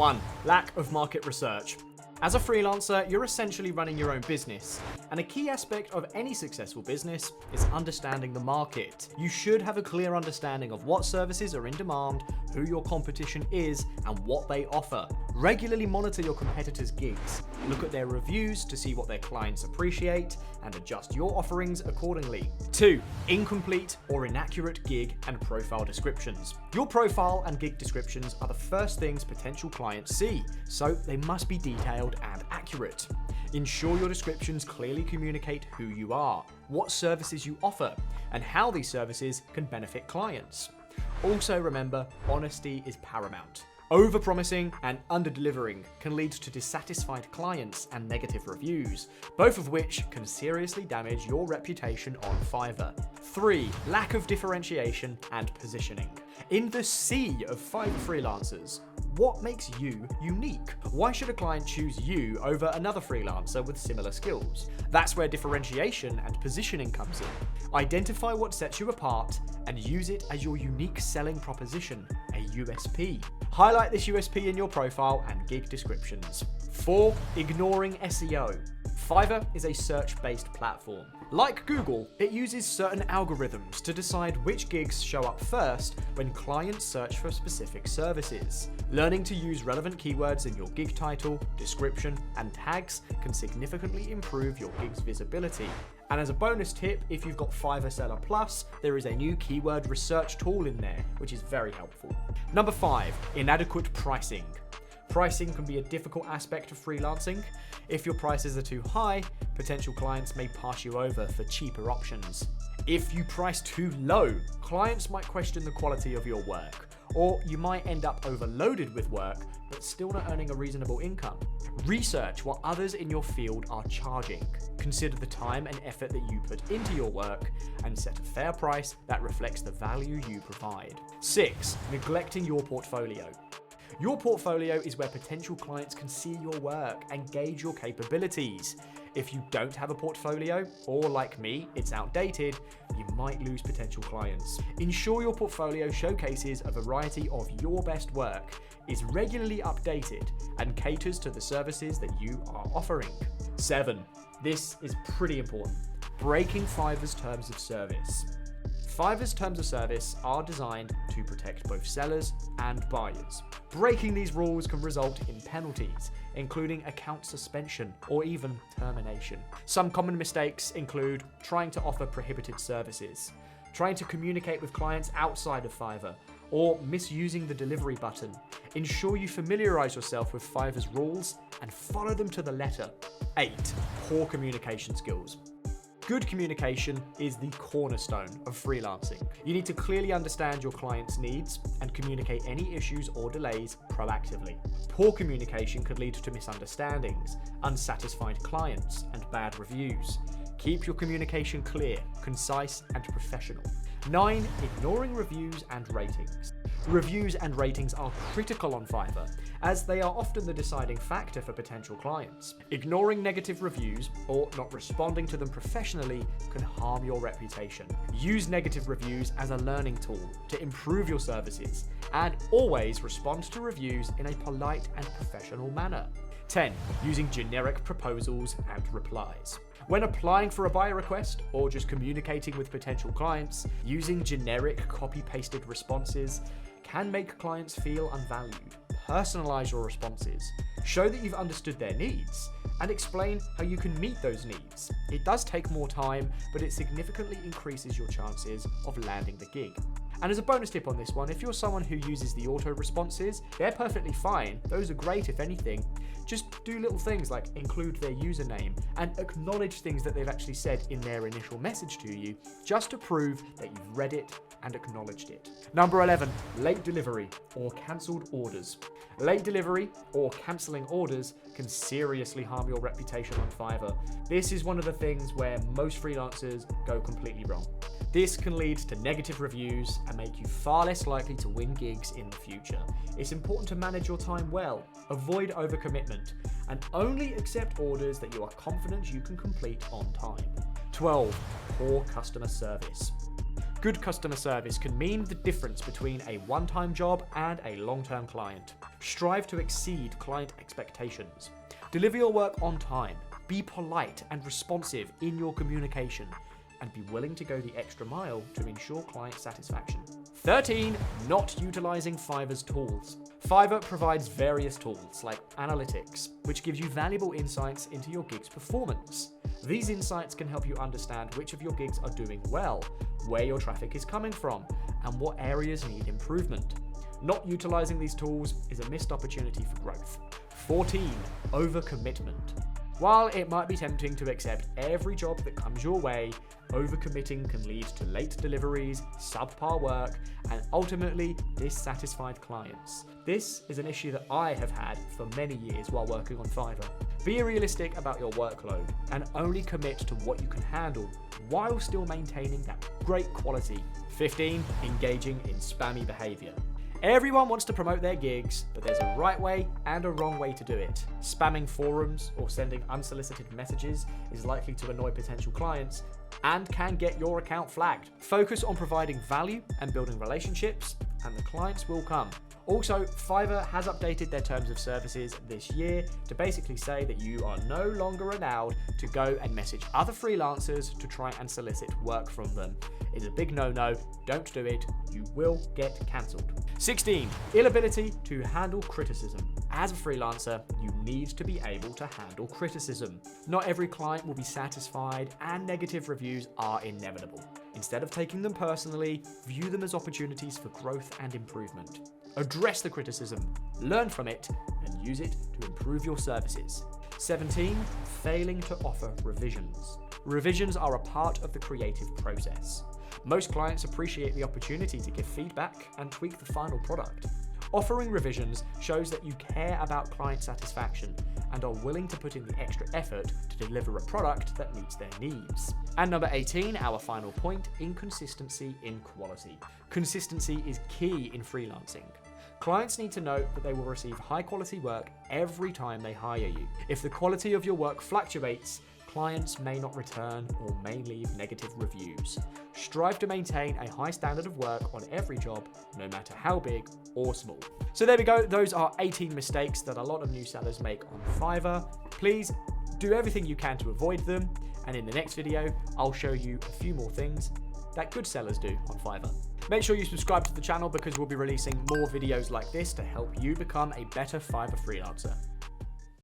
1. Lack of market research. As a freelancer, you're essentially running your own business, and a key aspect of any successful business is understanding the market. You should have a clear understanding of what services are in demand, who your competition is, and what they offer. Regularly monitor your competitors' gigs, look at their reviews to see what their clients appreciate, and adjust your offerings accordingly. 2. Incomplete or inaccurate gig and profile descriptions. Your profile and gig descriptions are the first things potential clients see, so they must be detailed and accurate. Ensure your descriptions clearly communicate who you are, what services you offer, and how these services can benefit clients. Also remember, honesty is paramount. Over-promising and under-delivering can lead to dissatisfied clients and negative reviews, both of which can seriously damage your reputation on Fiverr. 3. Lack of differentiation and positioning. In the sea of Fiverr freelancers, what makes you unique? Why should a client choose you over another freelancer with similar skills? That's where differentiation and positioning comes in. Identify what sets you apart and use it as your unique selling proposition, a USP. Highlight this USP in your profile and gig descriptions. 4. Ignoring SEO. Fiverr is a search-based platform. Like Google, it uses certain algorithms to decide which gigs show up first when clients search for specific services. Learning to use relevant keywords in your gig title, description, and tags can significantly improve your gig's visibility. And as a bonus tip, if you've got Fiverr Seller Plus, there is a new keyword research tool in there, which is very helpful. Number 5, inadequate pricing. Pricing can be a difficult aspect of freelancing. If your prices are too high, potential clients may pass you over for cheaper options. If you price too low, clients might question the quality of your work, or you might end up overloaded with work but still not earning a reasonable income. Research what others in your field are charging. Consider the time and effort that you put into your work and set a fair price that reflects the value you provide. 6. Neglecting your portfolio. Your portfolio is where potential clients can see your work and gauge your capabilities. If you don't have a portfolio, or like me, it's outdated, you might lose potential clients. Ensure your portfolio showcases a variety of your best work, is regularly updated, and caters to the services that you are offering. 7. This is pretty important. Breaking Fiverr's terms of service. Fiverr's terms of service are designed to protect both sellers and buyers. Breaking these rules can result in penalties, including account suspension or even termination. Some common mistakes include trying to offer prohibited services, trying to communicate with clients outside of Fiverr, or misusing the delivery button. Ensure you familiarize yourself with Fiverr's rules and follow them to the letter. 8. Poor communication skills. Good communication is the cornerstone of freelancing. You need to clearly understand your client's needs and communicate any issues or delays proactively. Poor communication could lead to misunderstandings, unsatisfied clients, and bad reviews. Keep your communication clear, concise, and professional. 9. Ignoring reviews and ratings. Reviews and ratings are critical on Fiverr, as they are often the deciding factor for potential clients. Ignoring negative reviews or not responding to them professionally can harm your reputation. Use negative reviews as a learning tool to improve your services, and always respond to reviews in a polite and professional manner. 10. Using generic proposals and replies. When applying for a buyer request or just communicating with potential clients, using generic copy-pasted responses can make clients feel unvalued. Personalize your responses. Show that you've understood their needs and explain how you can meet those needs. It does take more time, but it significantly increases your chances of landing the gig. And as a bonus tip on this one, if you're someone who uses the auto responses, they're perfectly fine. Those are great if anything. Just do little things like include their username and acknowledge things that they've actually said in their initial message to you, just to prove that you've read it and acknowledged it. Number 11, late delivery or cancelled orders. Late delivery or cancelling orders can seriously harm your reputation on Fiverr. This is one of the things where most freelancers go completely wrong. This can lead to negative reviews and make you far less likely to win gigs in the future. It's important to manage your time well, avoid overcommitment, and only accept orders that you are confident you can complete on time. 12. Poor customer service. Good customer service can mean the difference between a one-time job and a long-term client. Strive to exceed client expectations. Deliver your work on time. Be polite and responsive in your communication, and be willing to go the extra mile to ensure client satisfaction. 13. Not utilizing Fiverr's tools. Fiverr provides various tools like analytics, which gives you valuable insights into your gig's performance. These insights can help you understand which of your gigs are doing well, where your traffic is coming from, and what areas need improvement. Not utilizing these tools is a missed opportunity for growth. 14. Overcommitment. While it might be tempting to accept every job that comes your way, overcommitting can lead to late deliveries, subpar work, and ultimately dissatisfied clients. This is an issue that I have had for many years while working on Fiverr. Be realistic about your workload and only commit to what you can handle while still maintaining that great quality. 15. Engaging in spammy behavior. Everyone wants to promote their gigs, but there's a right way and a wrong way to do it. Spamming forums or sending unsolicited messages is likely to annoy potential clients and can get your account flagged. Focus on providing value and building relationships, and the clients will come. Also, Fiverr has updated their terms of services this year to basically say that you are no longer allowed to go and message other freelancers to try and solicit work from them. It's a big no-no, don't do it, you will get cancelled. 16. Inability to handle criticism. As a freelancer, you need to be able to handle criticism. Not every client will be satisfied, and negative reviews are inevitable. Instead of taking them personally, view them as opportunities for growth and improvement. Address the criticism, learn from it, and use it to improve your services. 17. Failing to offer revisions. Revisions are a part of the creative process. Most clients appreciate the opportunity to give feedback and tweak the final product. Offering revisions shows that you care about client satisfaction and are willing to put in the extra effort to deliver a product that meets their needs. And number 18, our final point, inconsistency in quality. Consistency is key in freelancing. Clients need to know that they will receive high quality work every time they hire you. If the quality of your work fluctuates, clients may not return or may leave negative reviews. Strive to maintain a high standard of work on every job, no matter how big or small. So there we go. Those are 18 mistakes that a lot of new sellers make on Fiverr. Please do everything you can to avoid them. And in the next video, I'll show you a few more things that good sellers do on Fiverr. Make sure you subscribe to the channel because we'll be releasing more videos like this to help you become a better Fiverr freelancer.